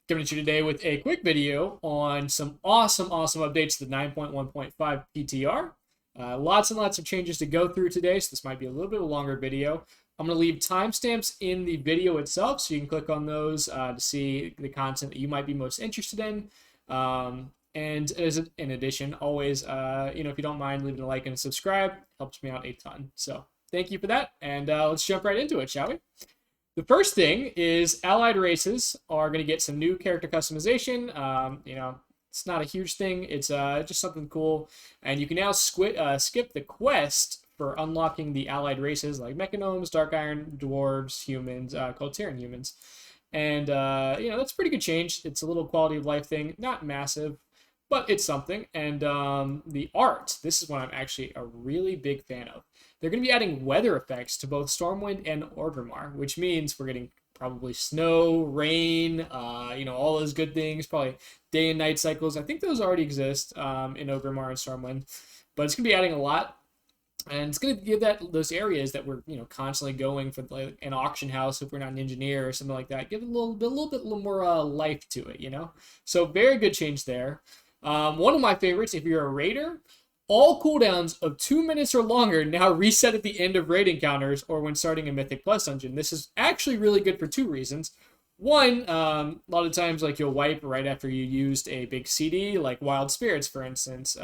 Coming to you today with a quick video on some awesome updates to the 9.1.5 PTR. Lots and lots of changes to go through today, so this might be a little bit of a longer video. I'm going to leave timestamps in the video itself, so you can click on those to see the content that you might be most interested in. And in addition, always, if you don't mind leaving a like and a subscribe, helps me out a ton. So thank you for that, and let's jump right into it, shall we? The first thing is allied races are going to get some new character customization. It's not a huge thing. It's just something cool. And you can now skip the quest for unlocking the allied races like Mechanomes, Dark Iron, Dwarves, Humans, Korthian humans. And, that's a pretty good change. It's a little quality of life thing. Not massive, but it's something. And the art, this is what I'm actually a really big fan of. They're going to be adding weather effects to both Stormwind and Orgrimmar, which means we're getting probably snow, rain, all those good things, probably day and night cycles. I think those already exist in Orgrimmar and Stormwind, but it's going to be adding a lot. And it's going to give those areas that we're constantly going for, like an auction house, if we're not an engineer or something like that, give it a little bit more life to it, So very good change there. One of my favorites, if you're a raider, all cooldowns of 2 minutes or longer now reset at the end of raid encounters or when starting a Mythic Plus dungeon. This is actually really good for two reasons. One, a lot of times you'll wipe right after you used a big CD, like Wild Spirits, for instance.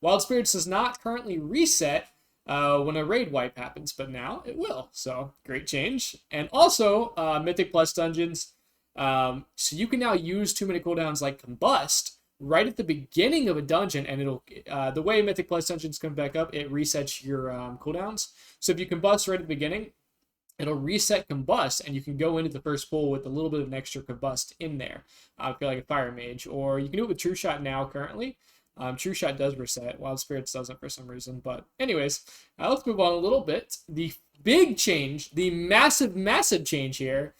Wild Spirits does not currently reset when a raid wipe happens, but now it will. So great change. And also Mythic Plus dungeons. So you can now use 2 minute cooldowns like Combust right at the beginning of a dungeon, and it'll the way Mythic Plus dungeons come back up, it resets your cooldowns. So if you combust right at the beginning, it'll reset combust, and you can go into the first pool with a little bit of an extra combust in there. If you're like a fire mage, or you can do it with True Shot now currently. True Shot does reset. Wild Spirits doesn't for some reason. But anyways, let's move on a little bit. The big change, the massive change here.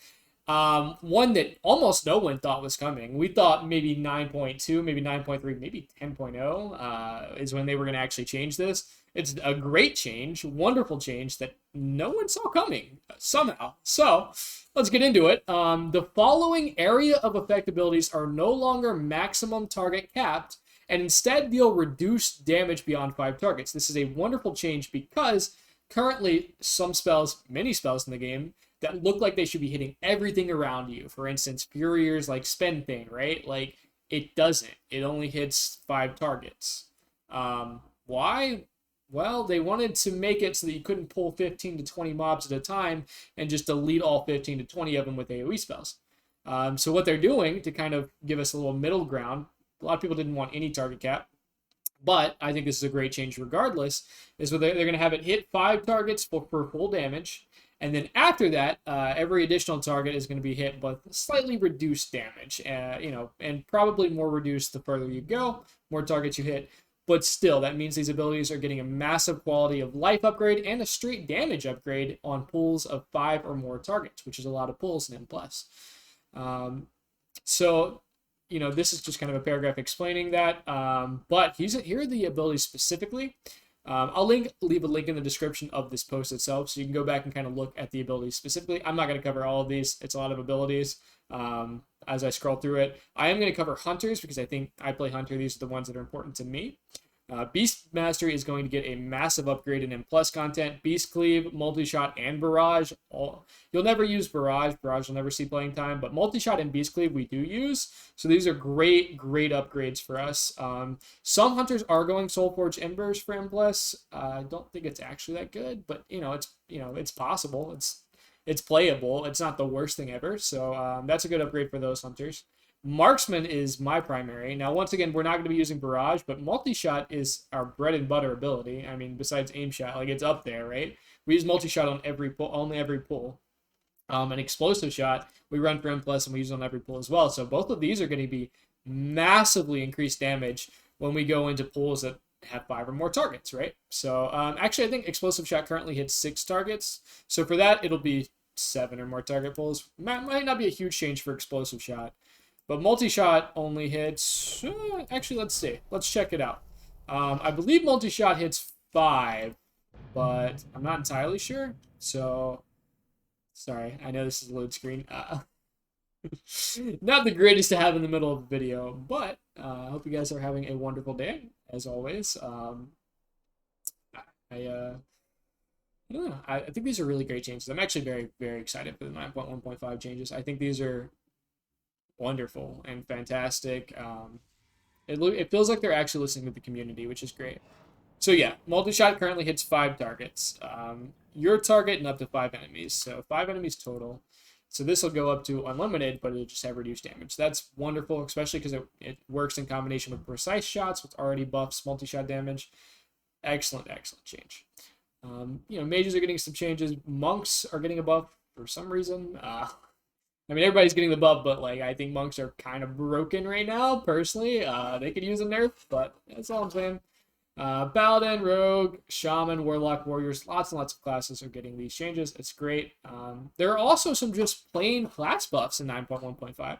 One that almost no one thought was coming. We thought maybe 9.2, maybe 9.3, maybe 10.0 is when they were going to actually change this. It's a great change, wonderful change that no one saw coming somehow. So let's get into it. The following area of effect abilities are no longer maximum target capped, and instead deal reduced damage beyond 5 targets. This is a wonderful change because currently some spells, many spells in the game, that look like they should be hitting everything around you. For instance, Furrier's spend thing, right? It doesn't. It only hits 5 targets. Why? Well, they wanted to make it so that you couldn't pull 15 to 20 mobs at a time and just delete all 15 to 20 of them with AOE spells. So what they're doing to kind of give us a little middle ground, a lot of people didn't want any target cap, but I think this is a great change regardless, is where they're going to have it hit 5 targets for full damage. And then after that, every additional target is going to be hit with slightly reduced damage, and probably more reduced the further you go, more targets you hit. But still, that means these abilities are getting a massive quality of life upgrade and a straight damage upgrade on pulls of 5 or more targets, which is a lot of pulls in M+. This is just kind of a paragraph explaining that. But here are the abilities specifically. I'll leave a link in the description of this post itself, so you can go back and kind of look at the abilities specifically. I'm not going to cover all of these. It's a lot of abilities as I scroll through it. I am going to cover Hunters because I think I play Hunter. These are the ones that are important to me. Beast Mastery is going to get a massive upgrade in M+ content. Beast Cleave, Multi-Shot, and Barrage. You'll never use Barrage. Barrage will never see playing time, but Multi-Shot and Beast Cleave we do use. So these are great upgrades for us. Some Hunters are going Soulforge Embers for M+. I don't think it's actually that good, but it's possible. It's playable. It's not the worst thing ever. So that's a good upgrade for those Hunters. Marksman is my primary. Now, once again, we're not going to be using Barrage, but Multi-Shot is our bread and butter ability. I mean, besides Aim Shot, it's up there, right? We use Multi-Shot on only every pull. An Explosive Shot, we run for M+, and we use it on every pull as well. So both of these are going to be massively increased damage when we go into pulls that have 5 or more targets, right? So, actually, I think Explosive Shot currently hits 6 targets. So for that, it'll be 7 or more target pulls. Might not be a huge change for Explosive Shot. But Multi-Shot only hits... actually, let's see. Let's check it out. I believe Multi-Shot hits 5, but I'm not entirely sure. So, sorry. I know this is a load screen. Not the greatest to have in the middle of the video, but I hope you guys are having a wonderful day, as always. I don't know. I think these are really great changes. I'm actually very, very excited for the 9.1.5 changes. I think these are wonderful and fantastic. It feels like they're actually listening to the community, which is great. So yeah, multi-shot currently hits 5 targets. Your target and up to 5 enemies. So 5 enemies total. So this will go up to unlimited, but it'll just have reduced damage. That's wonderful, especially because it works in combination with precise shots, which already buffs multi-shot damage. Excellent, excellent change. Mages are getting some changes. Monks are getting a buff for some reason. I mean, everybody's getting the buff, but like I think monks are kind of broken right now. Personally, they could use a nerf, but that's all I'm saying. Paladin, Rogue, Shaman, Warlock, Warriors, lots and lots of classes are getting these changes. It's great. There are also some just plain class buffs in 9.1.5.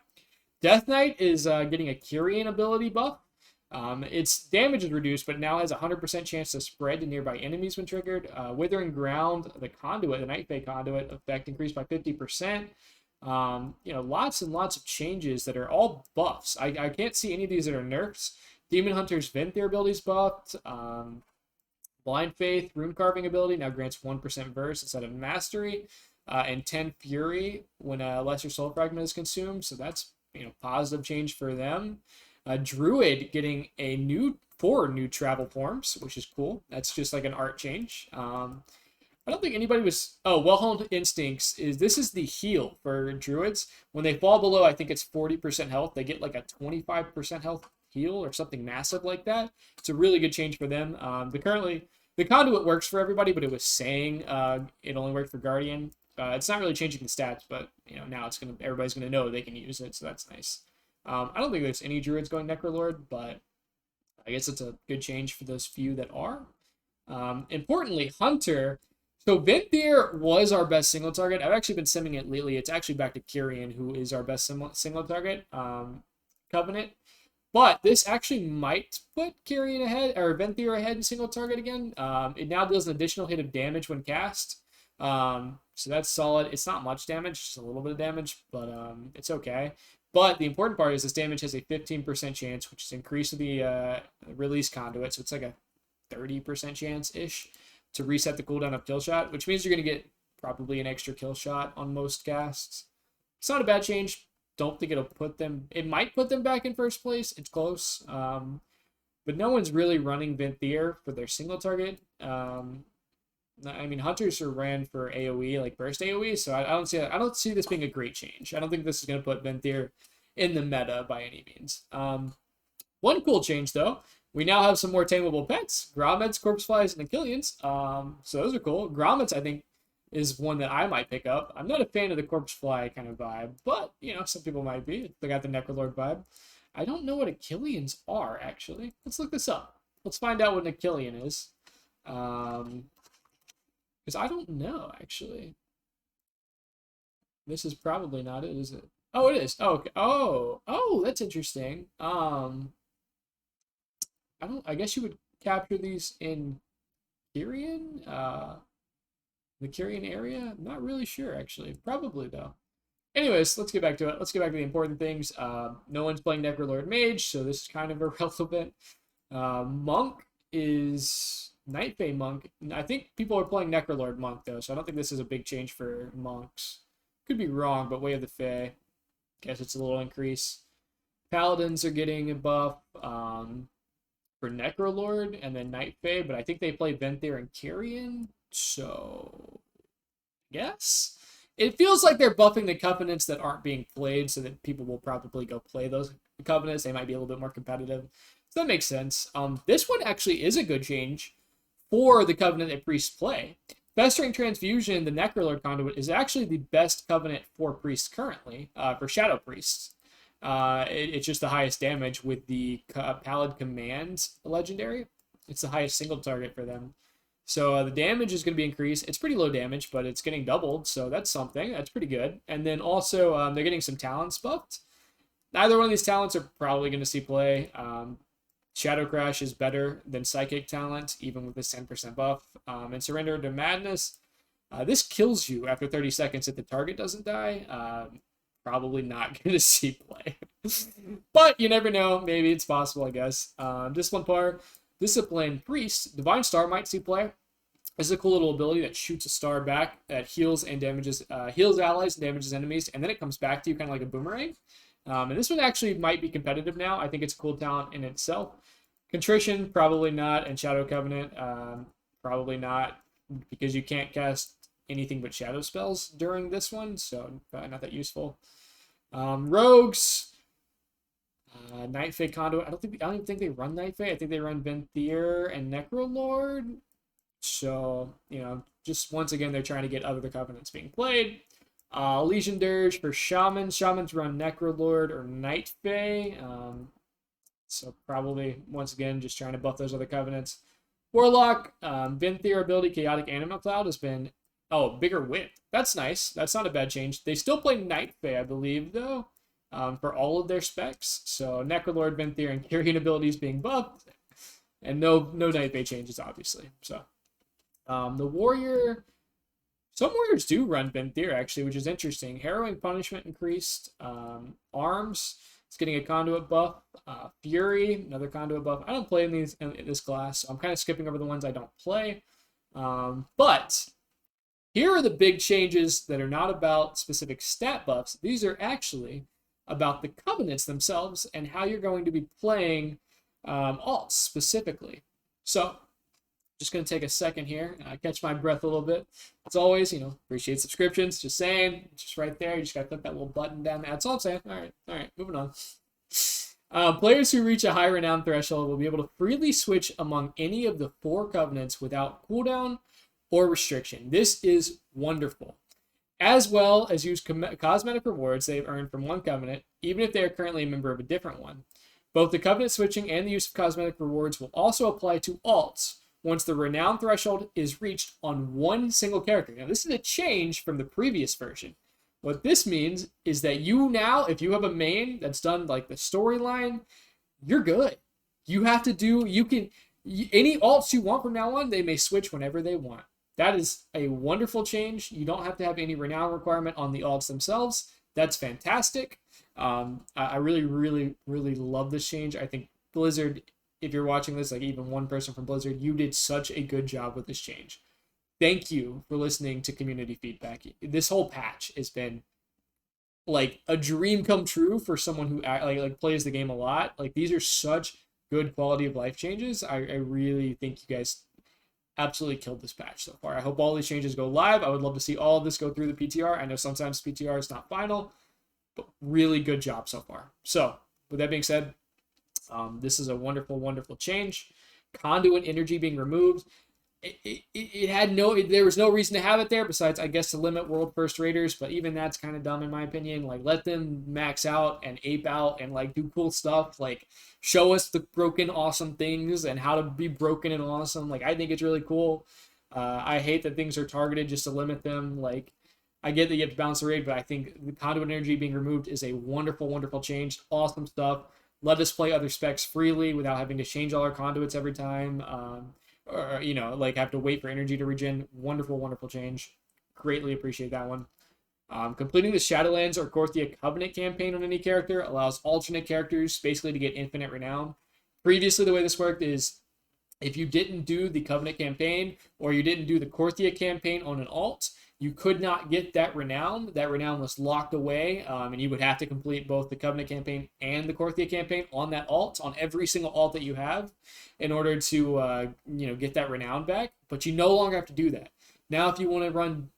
Death Knight is getting a Kyrian ability buff. Its damage is reduced, but now has a 100% chance to spread to nearby enemies when triggered. Withering Ground, the Conduit, the Night Fae Conduit effect increased by 50%. Lots and lots of changes that are all buffs. I can't see any of these that are nerfs. Demon Hunter's Venthyr abilities buffed. Blind Faith, Rune Carving ability now grants 1% burst instead of Mastery. And 10 Fury when a Lesser Soul Fragment is consumed. So that's positive change for them. Druid getting 4 new travel forms, which is cool. That's just like an art change. I don't think anybody was... Oh, Well-Honed Instincts this is the heal for Druids. When they fall below, I think it's 40% health. They get like a 25% health heal or something massive like that. It's a really good change for them. The Conduit works for everybody, but it was saying it only worked for Guardian. It's not really changing the stats, but now everybody's gonna know they can use it, so that's nice. I don't think there's any Druids going Necrolord, but I guess it's a good change for those few that are. Importantly, Hunter. So Venthyr was our best single target. I've actually been simming it lately. It's actually back to Kyrian, who is our best single target Covenant. But this actually might put Kyrian ahead, or Venthyr ahead in single target again. It now does an additional hit of damage when cast. So that's solid. It's not much damage, just a little bit of damage, but it's okay. But the important part is this damage has a 15% chance, which is increased with the release conduit. So it's like a 30% chance-ish to reset the cooldown of kill shot, which means you're going to get probably an extra kill shot on most casts. It's not a bad change. Don't think it'll put them... It might put them back in first place. It's close. But no one's really running Venthyr for their single target. I mean, Hunters are ran for AOE, like burst AOE, so I don't see this being a great change. I don't think this is going to put Venthyr in the meta by any means. One cool change, though. We now have some more tameable pets. Grommets, Corpse Flies, and Achillians. So those are cool. Grommets, I think, is one that I might pick up. I'm not a fan of the Corpse Fly kind of vibe, but, some people might be. They got the Necrolord vibe. I don't know what Achillians are, actually. Let's look this up. Let's find out what an Achillian is. Because I don't know, actually. This is probably not it, is it? Oh, it is. Oh, okay. Oh, that's interesting. I guess you would capture these in Kyrian? The Kyrian area? I'm not really sure, actually. Probably, though. Anyways, let's get back to it. Let's get back to the important things. No one's playing Necrolord Mage, so this is kind of irrelevant. Monk is Night Fae Monk. I think people are playing Necrolord Monk, though, so I don't think this is a big change for monks. Could be wrong, but Way of the Fae. Guess it's a little increase. Paladins are getting a buff for Necrolord and then Night Fae, but I think they play Venthyr and Kyrian, so yes. It feels like they're buffing the Covenants that aren't being played, so that people will probably go play those Covenants. They might be a little bit more competitive. So that makes sense. This one actually is a good change for the Covenant that priests play. Festering Transfusion, the Necrolord Conduit, is actually the best Covenant for priests currently, for Shadow Priests. It's just the highest damage with the Pallid Commands legendary. It's the highest single target for them. So the damage is going to be increased. It's pretty low damage, but it's getting doubled, so that's something. That's pretty good. And then also, they're getting some talents buffed. Neither one of these talents are probably going to see play. Shadow Crash is better than Psychic Talent, even with this 10% buff. And Surrender to Madness. This kills you after 30 seconds if the target doesn't die. probably not going to see play. But you never know. Maybe it's possible, I guess. Discipline Par, Discipline Priest, Divine Star might see play. This is a cool little ability that shoots a star back that heals and damages, heals allies and damages enemies, and then it comes back to you kind of like a boomerang. And this one actually might be competitive now. I think it's a cool talent in itself. Contrition, probably not, and Shadow Covenant, probably not, because you can't cast anything but shadow spells during this one, so probably not that useful. Rogues, Night Fae Conduit. I don't even think they run Night Fae. I think they run Venthyr and Necrolord. So, you know, just once again, they're trying to get other covenants being played. Legion Dirge for Shamans. Shamans run Necrolord or Night Fae. So probably, once again, just trying to buff those other covenants. Warlock, Venthyr ability, Chaotic Anima Cloud has been, bigger width. That's nice. That's not a bad change. They still play Night Fae, I believe, though, for all of their specs. So Necrolord, Venthyr, and Carrion abilities being buffed. And no Night Fae changes, obviously. So the Warrior, some Warriors do run Venthyr, actually, which is interesting. Harrowing Punishment increased. Arms, it's getting a Conduit buff. Fury, another Conduit buff. I don't play in this class, so I'm kind of skipping over the ones I don't play. But here are the big changes that are not about specific stat buffs. These are actually about the covenants themselves and how you're going to be playing alts specifically. So, just going to take a second here, catch my breath a little bit. As always, you know, appreciate subscriptions. Just saying, just right there. You just got to click that little button down there. That's all I'm saying. All right, moving on. Players who reach a high renown threshold will be able to freely switch among any of the 4 covenants without cooldown or restriction. This is wonderful. As well as use cosmetic rewards they've earned from one covenant, even if they are currently a member of a different one. Both the covenant switching and the use of cosmetic rewards will also apply to alts once the renown threshold is reached on one single character. Now, this is a change from the previous version. What this means is that you now, if you have a main that's done like the storyline, you're good. You have to do, any alts you want from now on, they may switch whenever they want. That is a wonderful change. You don't have to have any renown requirement on the alts themselves. That's fantastic. I really, really, really love this change. I think Blizzard, if you're watching this, like even one person from Blizzard, you did such a good job with this change. Thank you for listening to community feedback. This whole patch has been like a dream come true for someone who like plays the game a lot. Like, these are such good quality of life changes. I really think you guys absolutely killed this patch so far. I hope all these changes go live. I would love to see all of this go through the PTR. I know sometimes PTR is not final, but really good job so far. So with that being said, this is a wonderful, wonderful change. Conduit energy being removed. There was no reason to have it there besides, I guess, to limit world first raiders, but even that's kind of dumb in my opinion. Like, let them max out and ape out and like do cool stuff. Like, show us the broken awesome things and how to be broken and awesome. Like, I think it's really cool. I hate that things are targeted just to limit them. Like, I get that you have to balance the raid, but I think the conduit energy being removed is a wonderful, wonderful change. Awesome stuff. Let us play other specs freely without having to change all our conduits every time. Or, you know, like have to wait for energy to regen. Wonderful, wonderful change. Greatly appreciate that one. Completing the Shadowlands or Korthia Covenant campaign on any character allows alternate characters basically to get infinite renown. Previously, the way this worked is if you didn't do the Covenant campaign or you didn't do the Korthia campaign on an alt, you could not get that renown. That renown was locked away, and you would have to complete both the Covenant campaign and the Korthia campaign on that alt, on every single alt that you have, in order to get that renown back. But you no longer have to do that. Now, if you want to run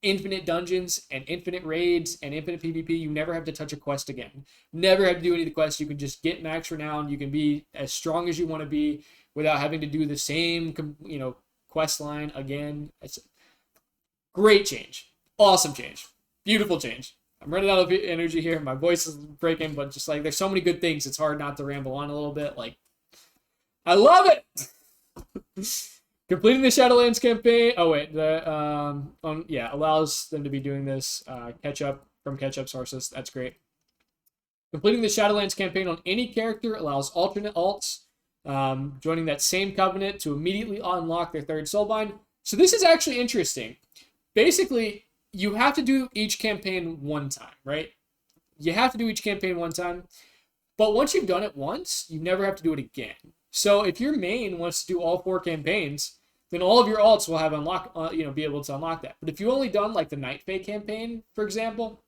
infinite dungeons and infinite raids and infinite PvP, you never have to touch a quest again. Never have to do any of the quests. You can just get max renown. You can be as strong as you want to be without having to do the same, quest line again. It's great change. Awesome change. Beautiful change. I'm running out of energy here. My voice is breaking, but just like there's so many good things, it's hard not to ramble on a little bit. Like, I love it. Completing the Shadowlands campaign. Oh wait, allows them to be doing this catch up from catch up sources. That's great. Completing the Shadowlands campaign on any character allows alternate alts joining that same covenant to immediately unlock their third Soulbind. So this is actually interesting. Basically, you have to do each campaign one time, right? you have to do each campaign one time. But once you've done it once, you never have to do it again. So if your main wants to do all 4 campaigns, then all of your alts will have be able to unlock that. But if you only done like the Night Fae campaign, for example,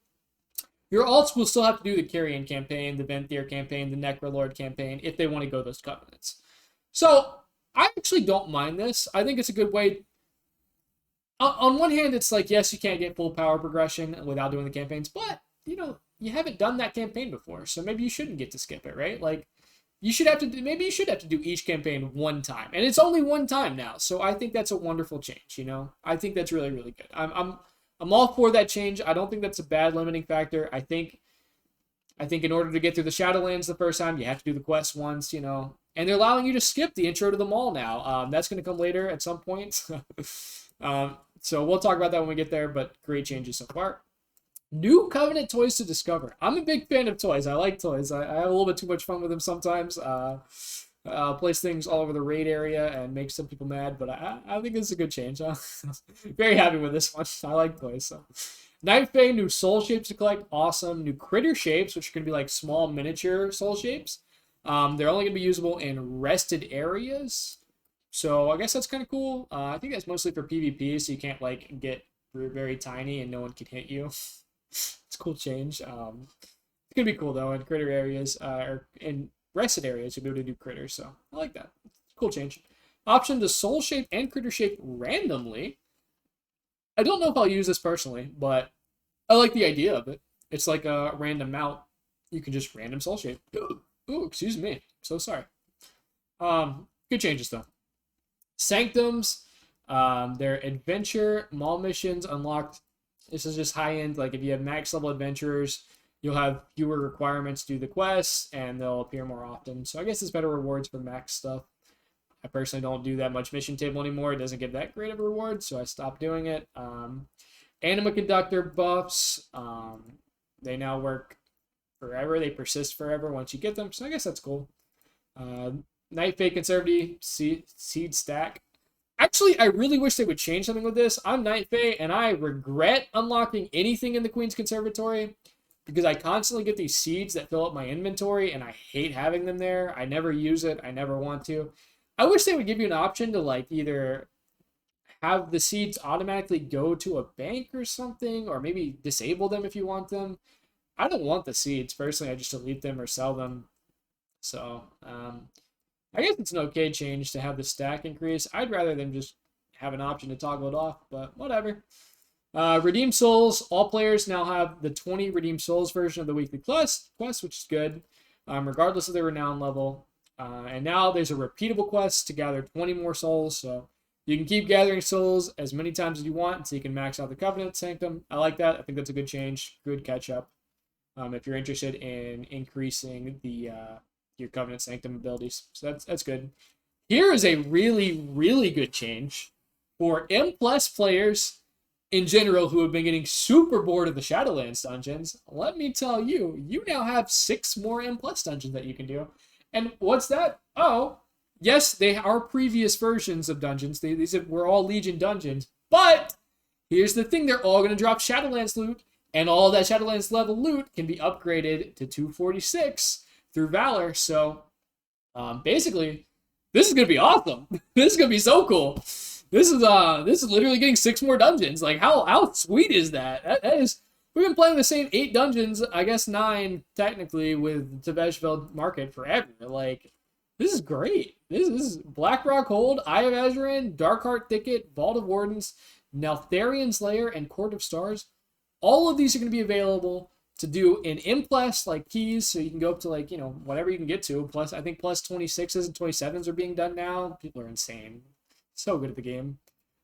your alts will still have to do the Carrion campaign, the Venthyr campaign, the Necrolord campaign, if they want to go those covenants. So I actually don't mind this. I think it's a good way. On one hand, it's like, yes, you can't get full power progression without doing the campaigns, but, you haven't done that campaign before, so maybe you shouldn't get to skip it, right? Like, you should have to do each campaign one time, and it's only one time now, so I think that's a wonderful change, I think that's really, really good. I'm all for that change. I don't think that's a bad limiting factor. I think in order to get through the Shadowlands the first time, you have to do the quest once, and they're allowing you to skip the intro to the mall now. That's going to come later at some point. So we'll talk about that when we get there, but great changes so far. New Covenant toys to discover. I'm a big fan of toys. I like toys. I have a little bit too much fun with them sometimes. Place things all over the raid area and make some people mad, but I think it's a good change. Very happy with this one. I like toys. So. Night Fae, new soul shapes to collect. Awesome. New critter shapes, which are going to be like small miniature soul shapes. They're only going to be usable in rested areas. So I guess that's kind of cool. I think that's mostly for PvP, so you can't like get very tiny and no one can hit you. It's a cool change. It's gonna be cool though in critter areas or in rested areas you'll be able to do critters. So I like that. Cool change. Option to soul shape and critter shape randomly. I don't know if I'll use this personally, but I like the idea of it. It's like a random mount. You can just random soul shape. Ooh, excuse me. So sorry. Good changes though. Sanctums, their adventure mall missions unlocked. This is just high end. Like if you have max level adventurers, you'll have fewer requirements to do the quests, and they'll appear more often. So I guess it's better rewards for max stuff. I personally don't do that much mission table anymore. It doesn't give that great of a reward, so I stopped doing it. Anima conductor buffs. They now work forever. They persist forever once you get them. So I guess that's cool. Night Fae conservative seed stack. Actually, I really wish they would change something with this. I'm Night Fae, and I regret unlocking anything in the Queen's Conservatory because I constantly get these seeds that fill up my inventory, and I hate having them there. I never use it. I never want to. I wish they would give you an option to like either have the seeds automatically go to a bank or something, or maybe disable them if you want them. I don't want the seeds. Personally, I just delete them or sell them. So, I guess it's an okay change to have the stack increase. I'd rather than just have an option to toggle it off, but whatever. Redeem Souls. All players now have the 20 Redeem Souls version of the weekly quest, which is good, regardless of their Renown level. And now there's a repeatable quest to gather 20 more souls, so you can keep gathering souls as many times as you want until you can max out the Covenant Sanctum. I like that. I think that's a good change, good catch up. If you're interested in increasing the your Covenant Sanctum abilities. So that's good. Here is a really, really good change for M+ players in general who have been getting super bored of the Shadowlands dungeons. Let me tell you, you now have 6 more M+ dungeons that you can do. And what's that? Oh, yes, they are previous versions of dungeons. These were all Legion dungeons. But here's the thing. They're all going to drop Shadowlands loot. And all that Shadowlands level loot can be upgraded to 246 through Valor. So basically, this is gonna be awesome. This is gonna be so cool. This is literally getting 6 more dungeons. Like how sweet is that? That is. We've been playing the same 8 dungeons, I guess 9 technically, with Taveshveld Market forever. Like this is great. This is Blackrock Hold, Eye of Azuran, Darkheart Thicket, Vault of Wardens, Neltharian's Lair, and Court of Stars. All of these are going to be available to do in M+ like keys, so you can go up to like, whatever you can get to. Plus, I think plus 26s and 27s are being done now. People are insane. So good at the game.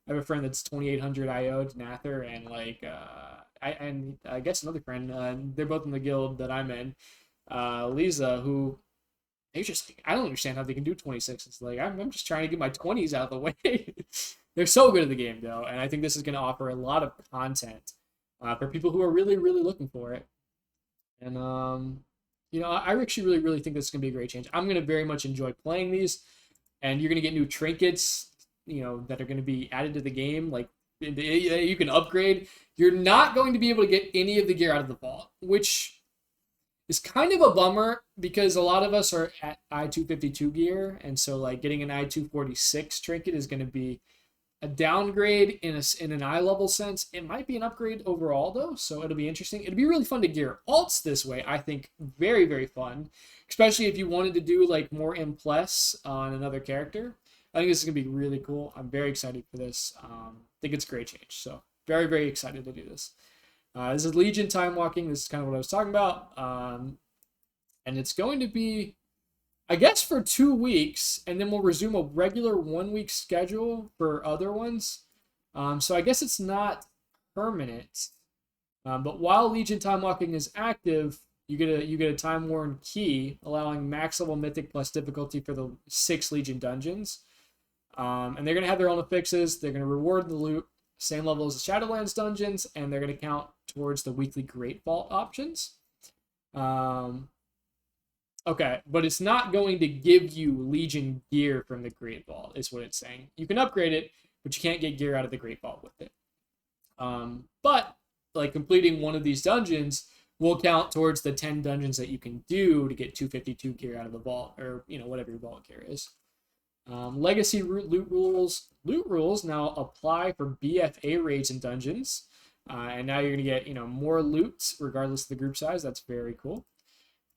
I have a friend that's 2800 IO to Nather, and like, I guess another friend, they're both in the guild that I'm in, Lisa, who they just, I don't understand how they can do 26s. Like, I'm just trying to get my 20s out of the way. They're so good at the game though, and I think this is going to offer a lot of content for people who are really, really looking for it. And, I actually really, really think this is going to be a great change. I'm going to very much enjoy playing these, and you're going to get new trinkets, that are going to be added to the game. Like, you can upgrade. You're not going to be able to get any of the gear out of the vault, which is kind of a bummer because a lot of us are at I-252 gear, and so like getting an I-246 trinket is going to be a downgrade in an eye level sense. It might be an upgrade overall though, so it'll be interesting. It'll be really fun to gear alts this way. I think very, very fun, especially if you wanted to do like more M+ on another character. I think this is gonna be really cool. I'm very excited for this. I think it's a great change. So very, very excited to do this. This is Legion time walking. This is kind of what I was talking about, and it's going to be, I guess, for 2 weeks, and then we'll resume a regular 1-week schedule for other ones. So I guess it's not permanent. But while Legion time walking is active, you get a time worn key, allowing max level mythic plus difficulty for the 6 Legion dungeons. And they're gonna have their own affixes. They're gonna reward the loot same level as the Shadowlands dungeons, and they're gonna count towards the weekly Great Vault options. Okay, but it's not going to give you Legion gear from the Great Vault, is what it's saying. You can upgrade it, but you can't get gear out of the Great Vault with it. But, like, completing one of these dungeons will count towards the 10 dungeons that you can do to get 252 gear out of the vault, or, you know, whatever your vault gear is. Legacy loot rules now apply for BFA raids and dungeons. And now you're going to get, you know, more loot regardless of the group size. That's very cool.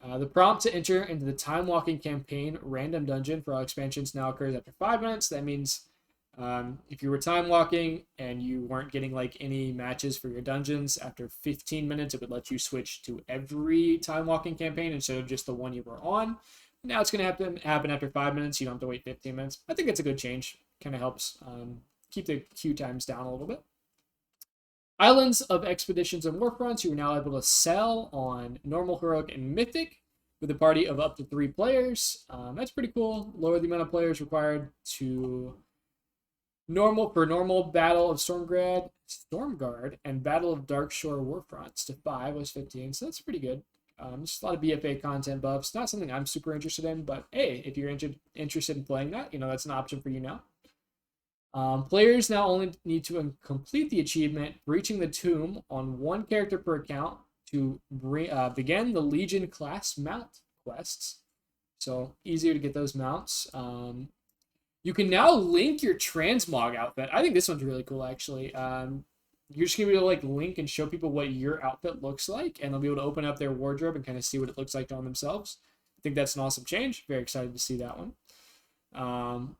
The prompt to enter into the Time Walking campaign random dungeon for all expansions now occurs after 5 minutes. That means if you were time walking and you weren't getting like any matches for your dungeons, after 15 minutes it would let you switch to every Time Walking campaign instead of just the one you were on. Now it's going to happen after 5 minutes. You don't have to wait 15 minutes. I think it's a good change. Kind of helps keep the queue times down a little bit. Islands of Expeditions and Warfronts, you are now able to sell on Normal, Heroic, and Mythic with a party of up to 3 players. That's pretty cool. Lower the amount of players required to normal Battle of Stormguard, and Battle of Darkshore Warfronts to 5 was 15, so that's pretty good. Just a lot of BFA content buffs. Not something I'm super interested in, but hey, if you're interested in playing that, you know, that's an option for you now. Players now only need to complete the achievement Breaching the Tomb on 1 character per account to begin the Legion class mount quests. So easier to get those mounts. You can now link your Transmog outfit. I think this one's really cool, actually. You're just going to be able to like link and show people what your outfit looks like, and they'll be able to open up their wardrobe and kind of see what it looks like on themselves. I think that's an awesome change. Very excited to see that one.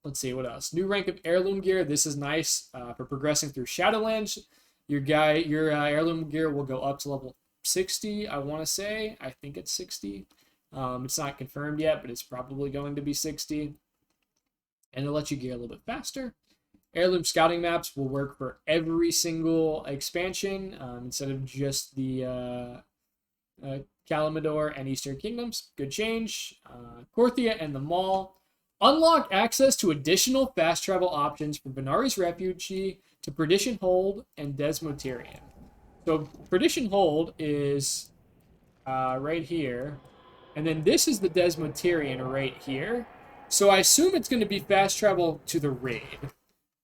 Let's see, what else? New rank of Heirloom gear. This is nice for progressing through Shadowlands. Your Heirloom gear will go up to level 60, I want to say. I think it's 60. It's not confirmed yet, but it's probably going to be 60. And it'll let you gear a little bit faster. Heirloom scouting maps will work for every single expansion instead of just the Kalimdor and Eastern Kingdoms. Good change. Korthia and the Mall. Unlock access to additional fast travel options from Venari's Refugee to Perdition Hold and Desmotirian. So Perdition Hold is right here. And then this is the Desmotirian right here. So I assume it's going to be fast travel to the raid.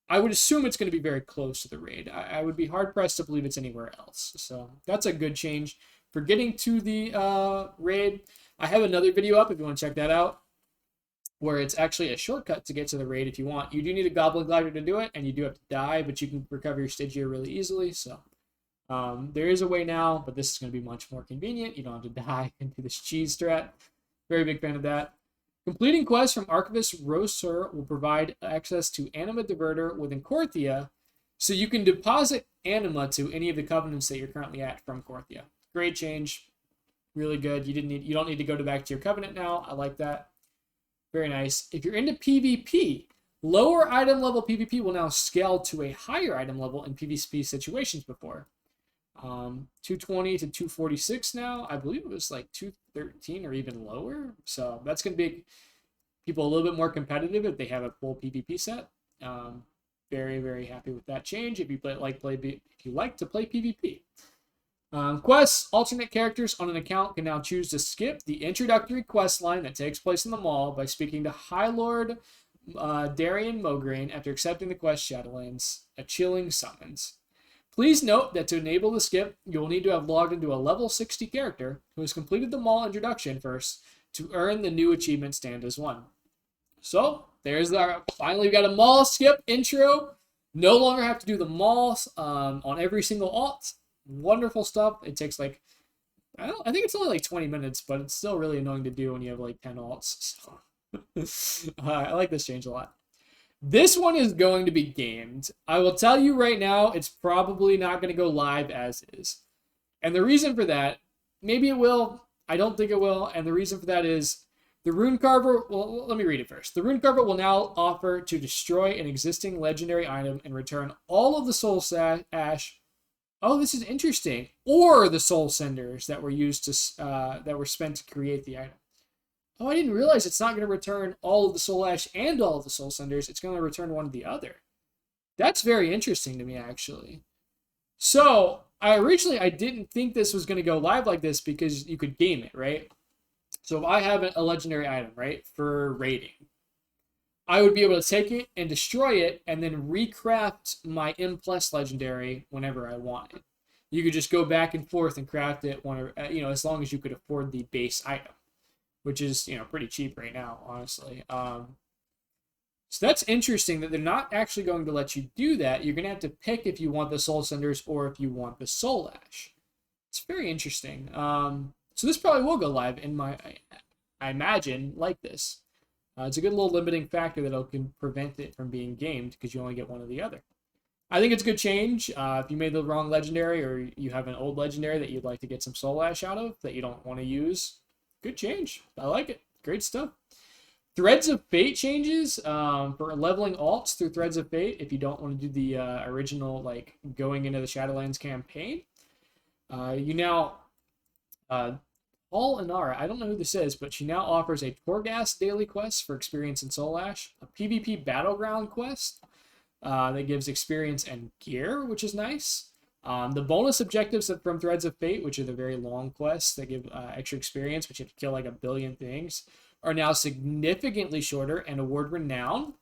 I would assume it's going to be very close to the raid. I would be hard-pressed to believe it's anywhere else. So that's a good change for getting to the raid. I have another video up if you want to check that out, where it's actually a shortcut to get to the raid if you want. You do need a Goblin Glider to do it, and you do have to die, but you can recover your Stygia really easily. So there is a way now, but this is going to be much more convenient. You don't have to die and do this cheese strat. Very big fan of that. Completing quests from Archivist Rosur will provide access to Anima diverter within Korthia, so you can deposit Anima to any of the covenants that you're currently at from Korthia. Great change, really good. You don't need to go back to your covenant now. I like that. Very nice. If you're into PvP, lower item level PvP will now scale to a higher item level in PvP situations before. 220 to 246 now. I believe it was like 213 or even lower. So that's going to make people a little bit more competitive if they have a full PvP set. Very, very happy with that change. If you like to play PvP. Quests, alternate characters on an account can now choose to skip the introductory quest line that takes place in the mall by speaking to High Lord Darian Mograine after accepting the quest Shadowlands, a chilling summons. Please note that to enable the skip, you will need to have logged into a level 60 character who has completed the mall introduction first to earn the new achievement stand as one. So there's our, finally we got a mall skip intro. No longer have to do the malls on every single alt. Wonderful stuff. It takes like, I think it's only like 20 minutes, but it's still really annoying to do when you have like 10 alts. So I like this change a lot. This one is going to be gamed. I will tell you right now, it's probably not going to go live as is. And the reason for that, maybe it will. I don't think it will. And the reason for that is the Rune Carver, well, let me read it first. The Rune Carver will now offer to destroy an existing legendary item and return all of the soul ash. Oh, this is interesting. Or the soul cinders that were used to, that were spent to create the item. Oh, I didn't realize it's not going to return all of the soul ash and all of the soul cinders. It's going to return one or the other. That's very interesting to me, actually. So, I didn't think this was going to go live like this because you could game it, right? So if I have a legendary item, right, for raiding, I would be able to take it and destroy it and then recraft my M+ legendary whenever I want it. You could just go back and forth and craft it whenever, as long as you could afford the base item, which is, pretty cheap right now, honestly. So that's interesting that they're not actually going to let you do that. You're going to have to pick if you want the soul cinders or if you want the soul ash. It's very interesting. So this probably will go live in I imagine, like this. It's a good little limiting factor that can prevent it from being gamed because you only get one or the other. I think it's a good change. If you made the wrong legendary or you have an old legendary that you'd like to get some soul ash out of that you don't want to use, good change. I like it. Great stuff. Threads of Fate changes for leveling alts through Threads of Fate if you don't want to do the original, like, going into the Shadowlands campaign. You now... Paul Inara, I don't know who this is, but she now offers a Torghast daily quest for experience and soul ash, a PvP battleground quest that gives experience and gear, which is nice. The bonus objectives from Threads of Fate, which are the very long quests that give extra experience, which you have to kill like 1 billion things, are now significantly shorter and award Renown.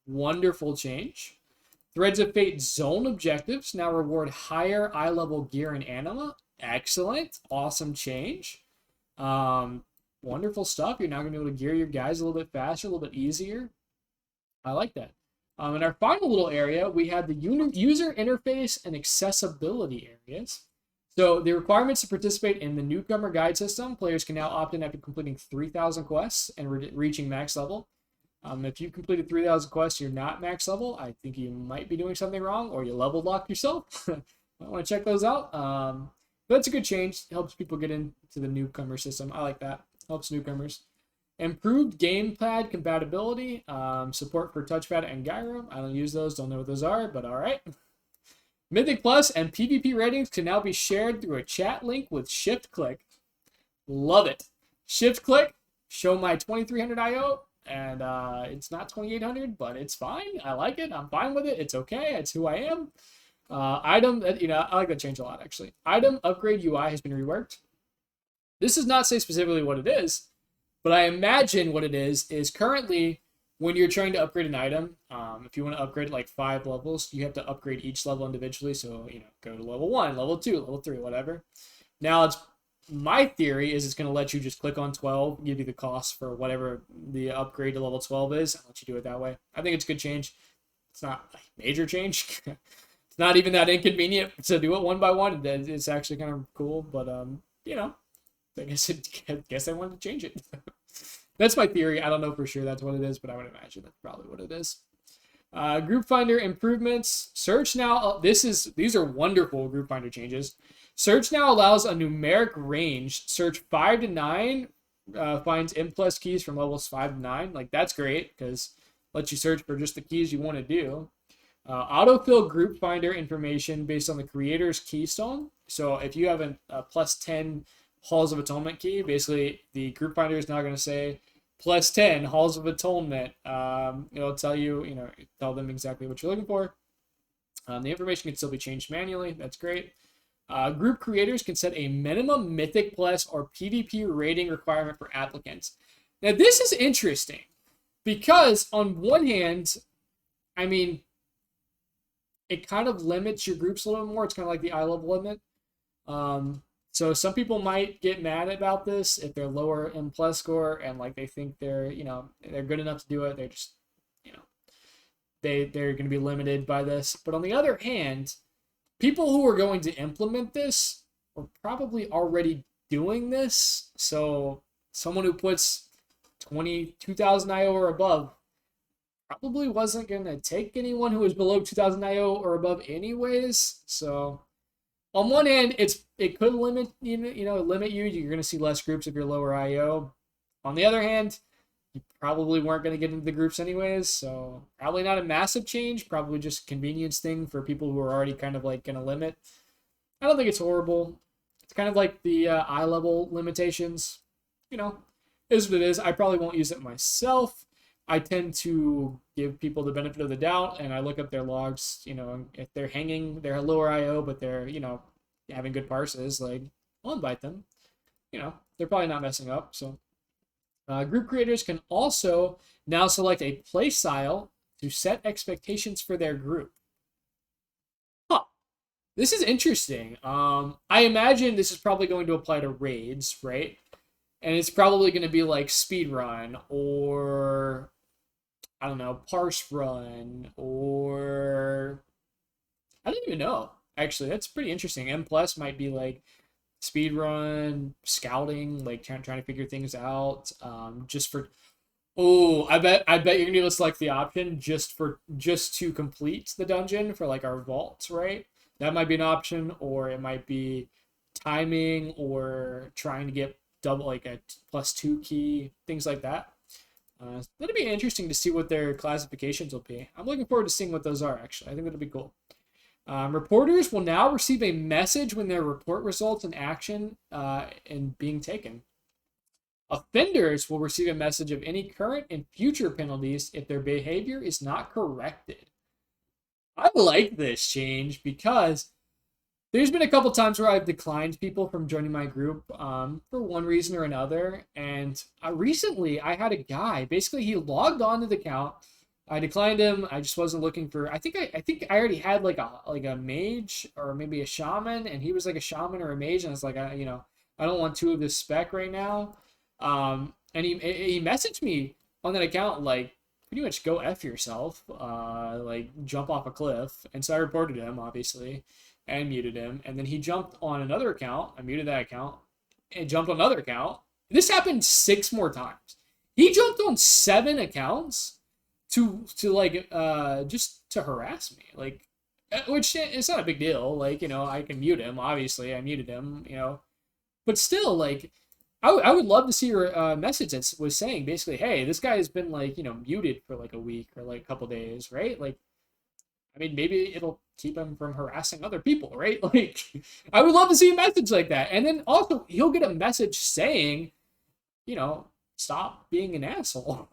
Wonderful change. Threads of Fate zone objectives now reward higher eye level gear in Anima. Excellent. Awesome change. Wonderful stuff. You're now going to be able to gear your guys a little bit faster, a little bit easier. I like that. In our final little area, we have the user interface and accessibility areas. So the requirements to participate in the newcomer guide system, players can now opt in after completing 3,000 quests and reaching max level. If you completed 3,000 quests, you're not max level. I think you might be doing something wrong or you level locked yourself. I want to check those out. But that's a good change. It helps people get into the newcomer system. I like that. Helps newcomers. Improved gamepad compatibility. Support for touchpad and gyro. I don't use those. Don't know what those are, but all right. Mythic Plus and PvP ratings can now be shared through a chat link with shift-click. Love it. Shift-click. Show my 2300 IO. And it's not 2800, but it's fine. I like it. I'm fine with it. It's okay. It's who I am. Item, I like that change a lot, actually. Item upgrade UI has been reworked. This does not say specifically what it is, but I imagine what it is currently when you're trying to upgrade an item, if you want to upgrade like 5 levels, you have to upgrade each level individually. So, go to level 1, level 2, level 3, whatever. Now, my theory is it's going to let you just click on 12, give you the cost for whatever the upgrade to level 12 is, and let you do it that way. I think it's a good change. It's not a major change. Not even that inconvenient to do it one by one. It's actually kind of cool, but I guess I wanted to change it. That's my theory. I don't know for sure that's what it is, but I would imagine that's probably what it is. Group Finder improvements. Search now. These are wonderful Group Finder changes. Search now allows a numeric range. Search 5 to 9 finds M+ keys from levels 5 to 9. Like, that's great because it lets you search for just the keys you want to do. Autofill group finder information based on the creator's keystone. So if you have a +10 Halls of Atonement key, basically the group finder is now going to say +10 Halls of Atonement. It'll tell you, tell them exactly what you're looking for. The information can still be changed manually. That's great. Group creators can set a minimum Mythic Plus or PvP rating requirement for applicants. Now this is interesting because on one hand, it kind of limits your groups a little bit more. It's kind of like the eye level limit. So some people might get mad about this if they're lower M plus score and like they think they're, you know, they're good enough to do it. They're just, you know, they're going to be limited by this. But on the other hand, people who are going to implement this are probably already doing this. So someone who puts 22,000 IO or above probably wasn't going to take anyone who was below 2,000 IO or above anyways. So on one hand, it could limit limit you. You're going to see less groups if you're lower IO. On the other hand, you probably weren't going to get into the groups anyways, so probably not a massive change. Probably just a convenience thing for people who are already kind of like going to limit. I don't think it's horrible. It's kind of like the eye level limitations. You know, is what it is. I probably won't use it myself. I tend to give people the benefit of the doubt, and I look up their logs. You know, if they're hanging, they're lower IO, but they're, you know, having good parses, like, I'll invite them. You know, they're probably not messing up. So, group creators can also now select a play style to set expectations for their group. Huh. This is interesting. I imagine this is probably going to apply to raids, right? And it's probably going to be like speed run or, I don't know, parse run, or I don't even know. Actually, that's pretty interesting. M plus might be like speed run, scouting, like trying to figure things out. Just for, oh, I bet you're gonna be able to select the option just to complete the dungeon for like our vaults, right? That might be an option, or it might be timing or trying to get double like a +2 key, things like that. That'll be interesting to see what their classifications will be. I'm looking forward to seeing what those are, actually. I think that'll be cool. Reporters will now receive a message when their report results in action and being taken. Offenders will receive a message of any current and future penalties if their behavior is not corrected. I like this change because there's been a couple times where I've declined people from joining my group for one reason or another. And recently I had a guy, basically he logged on to the account. I declined him. I just wasn't looking for, I think I already had like a mage or maybe a shaman, and he was like a shaman or a mage. And I was like, I don't want two of this spec right now. And he messaged me on that account, like, pretty much go F yourself, like jump off a cliff. And so I reported him, obviously, and muted him. And then he jumped on another account. I muted that account and jumped on another account. This happened 6 more times. He jumped on 7 accounts to like just to harass me, like, which it's not a big deal. Like, you know, I can mute him. Obviously, I muted him. You know, but still, like, I would love to see your message that was saying basically, hey, this guy has been like, you know, muted for like a week or like a couple days, right? Like, I mean, maybe it'll keep him from harassing other people, right? Like, I would love to see a message like that. And then also, he'll get a message saying, you know, stop being an asshole.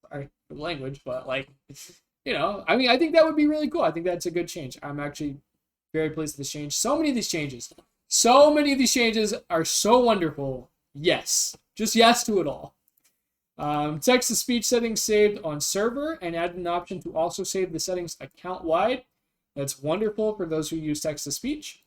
Sorry for the language, but like, you know, I mean, I think that would be really cool. I think that's a good change. I'm actually very pleased with this change. So many of these changes are so wonderful. Yes, just yes to it all. Text-to-speech settings saved on server, and added an option to also save the settings account-wide. That's wonderful for those who use text-to-speech.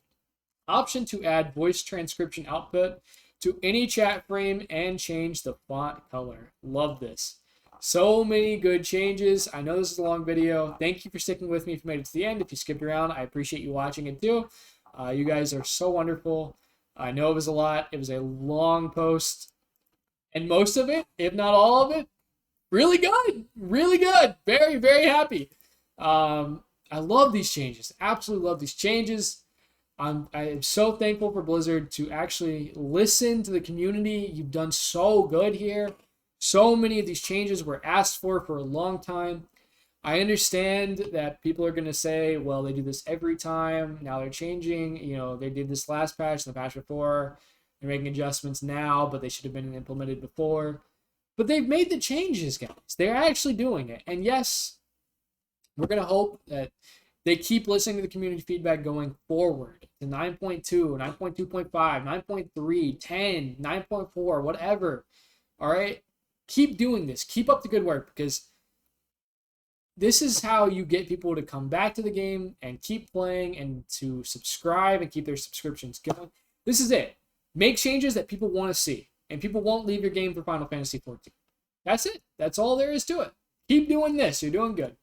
Option to add voice transcription output to any chat frame and change the font color. Love this. So many good changes. I know this is a long video. Thank you for sticking with me if you made it to the end. If you skipped around, I appreciate you watching it too. You guys are so wonderful. I know it was a lot. It was a long post. And most of it, if not all of it, really good. Really good. Very, very happy. I love these changes. Absolutely love these changes. I am so thankful for Blizzard to actually listen to the community. You've done so good here. So many of these changes were asked for a long time. I understand that people are going to say, well, they do this every time. Now they're changing. You know, they did this last patch, the patch before. They're making adjustments now, but they should have been implemented before. But they've made the changes, guys. They're actually doing it. And yes, we're going to hope that they keep listening to the community feedback going forward to 9.2, 9.2.5, 9.3, 10, 9.4, whatever. All right? Keep doing this. Keep up the good work, because this is how you get people to come back to the game and keep playing and to subscribe and keep their subscriptions going. This is it. Make changes that people want to see, and people won't leave your game for Final Fantasy 14. That's it. That's all there is to it. Keep doing this. You're doing good.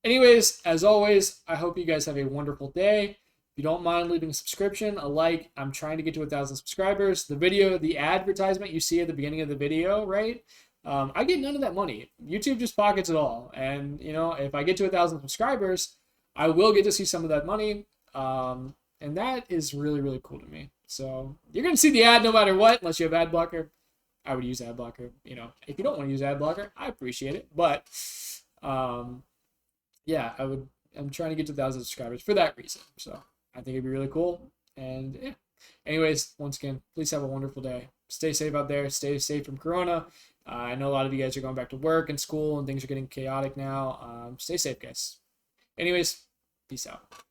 Anyways, as always, I hope you guys have a wonderful day. If you don't mind leaving a subscription, a like, I'm trying to get to 1,000 subscribers. The advertisement you see at the beginning of the video, right? I get none of that money. YouTube just pockets it all. And, you know, if I get to 1,000 subscribers, I will get to see some of that money. And that is really, really cool to me. So you're going to see the ad no matter what, unless you have ad blocker. I would use ad blocker. You know, if you don't want to use ad blocker, I appreciate it. But, yeah, I'm trying to get to 1,000 subscribers for that reason. So I think it'd be really cool. And yeah. Anyways, once again, please have a wonderful day. Stay safe out there. Stay safe from Corona. I know a lot of you guys are going back to work and school and things are getting chaotic now. Stay safe, guys. Anyways, peace out.